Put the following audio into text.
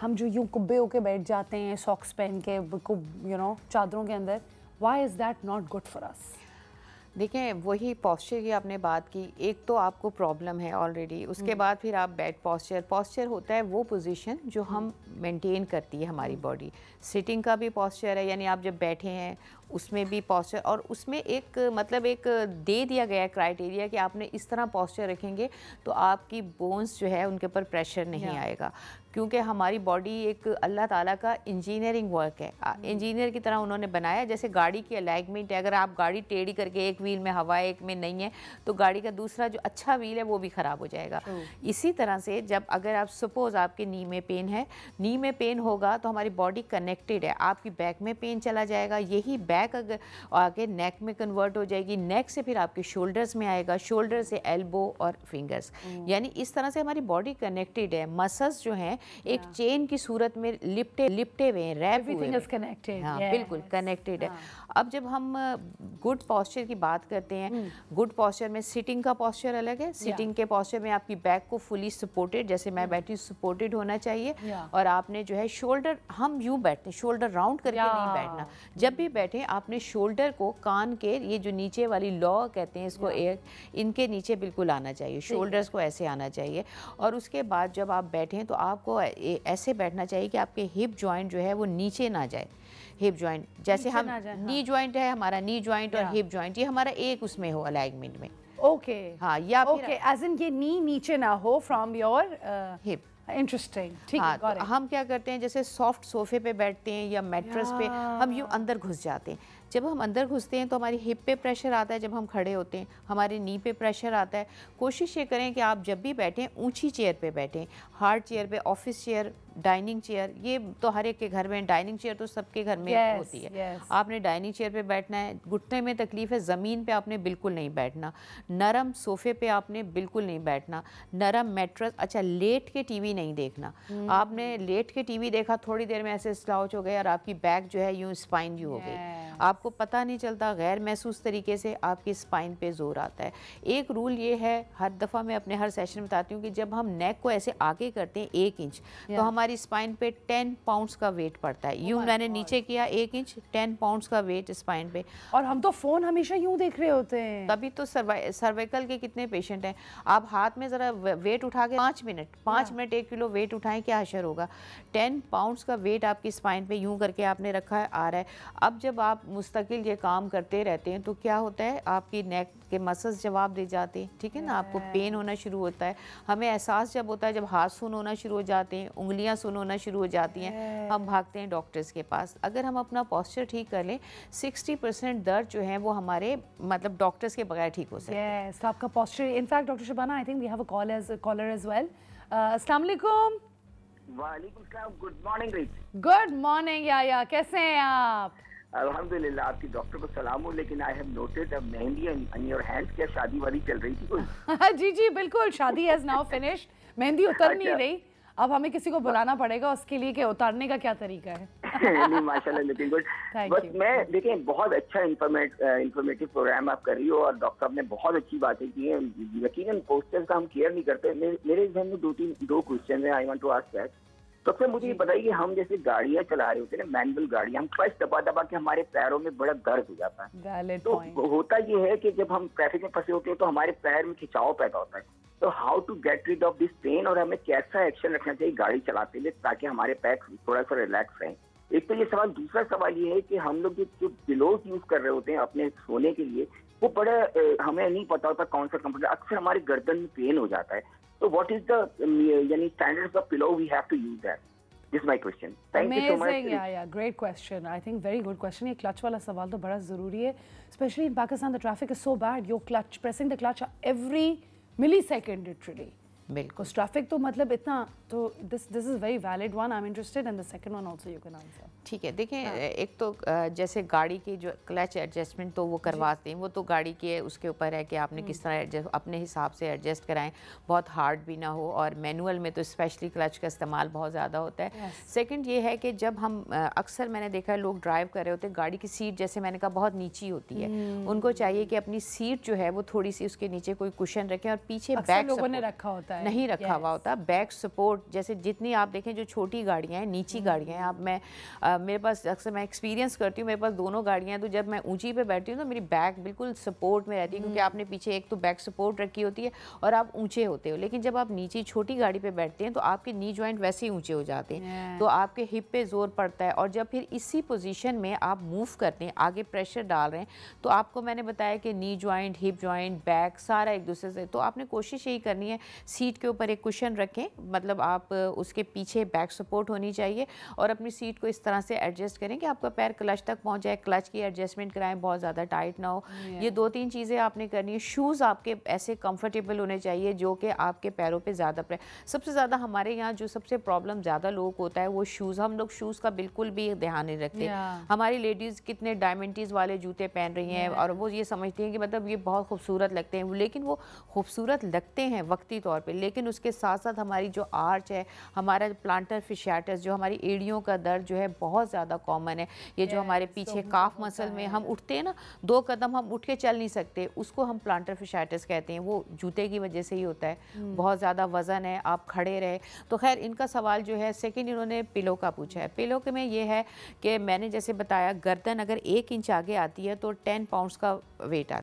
हम जो यूं कुब्बे होके बैठ जाते हैं सॉक्स पहन के चादरों के अंदर, why is that not good for us? देखें, वही पॉस्चर की आपने बात की, एक तो आपको प्रॉब्लम है ऑलरेडी, उसके बाद फिर आप बैड पॉस्चर होता है वो पोजीशन जो हम मेंटेन करती है हमारी बॉडी। सिटिंग का भी पॉस्चर है, यानी आप जब बैठे हैं उसमें भी पॉस्चर, और उसमें एक मतलब एक दे दिया गया है क्राइटेरिया कि आपने इस तरह पॉस्चर रखेंगे तो आपकी बोन्स जो है उनके ऊपर प्रेशर नहीं आएगा, क्योंकि हमारी बॉडी एक अल्लाह ताला का इंजीनियरिंग वर्क है। इंजीनियर की तरह उन्होंने बनाया, जैसे गाड़ी की अलाइनमेंट है, अगर आप गाड़ी टेढ़ी करके एक व्हील में हवा है एक में नहीं है तो गाड़ी का दूसरा जो अच्छा व्हील है वो भी ख़राब हो जाएगा। इसी तरह से जब अगर आप सपोज़ आपके नी में पेन है, नी में पेन होगा तो हमारी बॉडी कनेक्टेड है, आपकी बैक में पेन चला जाएगा, यही बैक अगर आगे नेक में कन्वर्ट हो जाएगी, नेक से फिर आपके शोल्डर्स में आएगा, शोल्डर से एल्बो और फिंगर्स, यानी इस तरह से हमारी बॉडी कनेक्टेड है। मसल्स जो हैं एक चेन की सूरत में लिपटे हुए हैं, रैप हुए हैं। हाँ, बिल्कुल कनेक्टेड है। अब जब हम गुड पॉस्चर की बात करते हैं, गुड पॉस्चर में सिटिंग का पॉस्चर अलग है। सिटिंग के पॉस्चर में आपकी बैक को फुली सपोर्टेड, जैसे मैं बैठी सपोर्टेड होना चाहिए, और आपने जो है शोल्डर, हम यूं बैठते हैं, शोल्डर राउंड करके नहीं बैठना। जब भी बैठे आपने शोल्डर को कान के ये जो नीचे वाली लॉ कहते हैं इसको, इनके नीचे बिल्कुल आना चाहिए, शोल्डर्स को ऐसे आना चाहिए। और उसके बाद जब आप बैठें तो आपको ऐसे बैठना चाहिए कि आपके हिप जॉइंट जो है वो नीचे ना जाए। हिप जॉइंट जैसे हम नी जॉइंट है हमारा, नी जॉइंट और हिप जॉइंट ये हमारा एक उसमें हो अलाइनमेंट में। ओके, हाँ, या फिर एज इन ये नी नीचे ना हो फ्रॉम योर हिप। इंटरेस्टिंग, ठीक है। तो हम क्या करते हैं, जैसे सॉफ्ट सोफे पे बैठते हैं या मैट्रेस पे, हम यूँ अंदर घुस जाते हैं। जब हम अंदर घुसते हैं तो हमारी हिप पे प्रेशर आता है, जब हम खड़े होते हैं हमारे नी पे प्रेशर आता है। कोशिश ये करें कि आप जब भी बैठें ऊंची चेयर पे बैठें, हार्ड चेयर पे, ऑफिस चेयर, डाइनिंग चेयर, ये तो हर एक के घर में, डाइनिंग चेयर तो सबके घर में होती है। आपने डाइनिंग चेयर पे बैठना है, घुटने में तकलीफ है, ज़मीन पे आपने बिल्कुल नहीं बैठना, नरम सोफे पे आपने बिल्कुल नहीं बैठना, नरम मैट्रेस, अच्छा लेट के टीवी नहीं देखना। आपने लेट के टीवी देखा, थोड़ी देर में ऐसे स्लाउच हो गए और आपकी बैक जो है यूँ स्पाइन यू हो गई, आपको पता नहीं चलता, गैर महसूस तरीके से आपकी स्पाइन पे जोर आता है। एक रूल ये है, हर दफ़ा मैं अपने हर सेशन में बताती हूँ कि जब हम नेक को ऐसे आगे करते हैं 1 इंच तो हमारी स्पाइन पे 10 पाउंड्स का वेट पड़ता है। यूँ मैंने नीचे किया 1 इंच, 10 पाउंड्स का वेट स्पाइन पे। और हम तो फ़ोन हमेशा यूँ देख रहे होते हैं, तभी तो सर्वाइकल के कितने पेशेंट हैं। आप हाथ में ज़रा वेट उठा के 5 मिनट 1 किलो वेट उठाएं, क्या असर होगा। 10 पाउंड्स का वेट आपकी स्पाइन पे यूँ करके आपने रखा है, आ रहा है। अब जब आप मुस्तकिल ये काम करते रहते हैं तो क्या होता है, आपकी नेक के मसल्स जवाब दे जाते हैं, ठीक है ना, आपको पेन होना शुरू होता है। हमें एहसास जब होता है, जब हाथ सुन होना शुरू हो जाते हैं, उंगलियां सुन होना शुरू हो जाती हैं, हम भागते हैं डॉक्टर्स के पास। अगर हम अपना पोस्चर ठीक कर लें, 60% दर्द जो है वो हमारे मतलब डॉक्टर्स के बगैर ठीक हो सकते हैं। तो आपका posture, in fact doctor Shabana, I think we have a caller as well. अस्सलाम वालेकुम। वालेकुम सलाम, गुड मॉर्निंग। गुड मॉर्निंग या कैसे हैं आप? अल्हम्दुलिल्लाह, आपकी डॉक्टर को सलाम हो। लेकिन I have noted mehndi on your hands, क्या शादी वाली चल रही थी कोई? जी बिल्कुल, शादी हैज नाउ फिनिश्ड, मेहंदी उतर नहीं रही, अब हमें किसी को बुलाना पड़ेगा उसके लिए कि उतारने का क्या तरीका है। नहीं माशाल्लाह, लुकिंग गुड। बस मैं देखें, बहुत अच्छा इंफॉर्मेटिव प्रोग्राम आप कर रही हो और डॉक्टर साहब ने बहुत अच्छी बातें की हैं। यकीनन पोस्टर्स का हम केयर नहीं करते। मेरे जहन में दो क्वेश्चन है, I want to ask that. सबसे मुझे ये बताइए, हम जैसे गाड़ियां चला रहे होते हैं ना, मैनुअल गाड़ियां, हम क्लच दबा के हमारे पैरों में बड़ा दर्द हो जाता है। तो होता ये है कि जब हम ट्रैफिक में फंसे होते हैं तो हमारे पैर में खिंचाव पैदा होता है। तो how to get rid of this pain, और हमें कैसा एक्शन रखना चाहिए गाड़ी चलाते हुए ताकि हमारे पैर थोड़ा सा रिलैक्स रहें। एक तो ये सवाल। दूसरा सवाल ये है कि हम लोग जो पिलोज यूज कर रहे होते हैं अपने सोने के लिए, वो बड़ा हमें नहीं पता होता कौन सा कंपनी, अक्सर हमारे गर्दन में पेन हो जाता है। तो व्हाट इज द यानी standards of pillow we have to use that? This my question. Thank you so much. Yeah great question, I think very good question. ये क्लच वाला सवाल तो बड़ा ज़रूरी है, specially in Pakistan the traffic is so bad, your clutch, pressing the clutch every millisecond literally. बिल्कुल, traffic तो मतलब इतना, तो this is very valid one, I am interested in the second one also, you can answer. ठीक है, देखें, एक तो जैसे गाड़ी की जो क्लच एडजस्टमेंट तो वो करवाते हैं, वो तो गाड़ी के उसके ऊपर है कि आपने किस तरह अपने हिसाब से एडजस्ट कराएं, बहुत हार्ड भी ना हो, और मैनुअल में तो स्पेशली क्लच का इस्तेमाल बहुत ज़्यादा होता है। सेकंड ये है कि जब हम अक्सर मैंने देखा है लोग ड्राइव कर रहे होते हैं, गाड़ी की सीट जैसे मैंने कहा बहुत नीची होती है, उनको चाहिए कि अपनी सीट जो है वो थोड़ी सी उसके नीचे कोई कुशन रखें और पीछे बैक लोगों ने रखा होता नहीं रखा हुआ होता। बैक सपोर्ट जैसे जितनी आप देखें जो छोटी गाड़ियाँ हैं, नीची गाड़ियाँ हैं, आप मेरे पास अक्सर मैं एक्सपीरियंस करती हूँ, मेरे पास दोनों गाड़ियाँ हैं, तो जब मैं ऊंची पे बैठती हूँ तो मेरी बैक बिल्कुल सपोर्ट में रहती है, क्योंकि आपने पीछे एक तो बैक सपोर्ट रखी होती है और आप ऊंचे होते हो। लेकिन जब आप नीचे छोटी गाड़ी पे बैठते हैं तो आपके नी जॉइंट वैसे ही ऊंचे हो जाते हैं, तो आपके हिप पे जोर पड़ता है। और जब फिर इसी पोजीशन में आप मूव करते हैं, आगे प्रेशर डाल रहे हैं, तो आपको मैंने बताया कि knee joint, hip joint, back सारा एक दूसरे से, तो आपने कोशिश यही करनी है सीट के ऊपर एक कुशन रखें, मतलब आप उसके पीछे बैक सपोर्ट होनी चाहिए, और अपनी सीट को इस तरह से एडजस्ट करें कि आपका पैर क्लच तक पहुंच जाए। क्लच की एडजस्टमेंट कराएं, बहुत ज़्यादा टाइट ना हो। ये 2-3 चीज़ें आपने करनी है। शूज़ आपके ऐसे कंफर्टेबल होने चाहिए जो कि आपके पैरों पे ज़्यादा सबसे ज़्यादा हमारे यहाँ जो सबसे प्रॉब्लम ज़्यादा लोगों को होता है वो शूज़। हम लोग शूज़ का बिल्कुल भी ध्यान नहीं रखते। हमारी लेडीज़ कितने डायमंडीज़ वाले जूते पहन रही हैं और वो ये समझती हैं कि मतलब ये बहुत खूबसूरत लगते हैं, लेकिन वो खूबसूरत लगते हैं वक्ती तौर पे, लेकिन उसके साथ साथ हमारी जो आर्च है, हमारा प्लांटर फिशियाटस, जो हमारी एड़ियों का दर्द जो है बहुत ज़्यादा कॉमन है। ये जो हमारे पीछे काफ मसल में हम उठते हैं ना, 2 कदम हम उठ के चल नहीं सकते, उसको हम प्लांटर फिशियाटस कहते हैं। वो जूते की वजह से ही होता है। बहुत ज़्यादा वज़न है, आप खड़े रहे। तो खैर इनका सवाल जो है सेकंड इन्होंने पिलो का पूछा है। पिलो के में ये है कि मैंने जैसे बताया, गर्दन अगर 1 इंच आगे आती है तो 10 पाउंड्स का वेट आता है।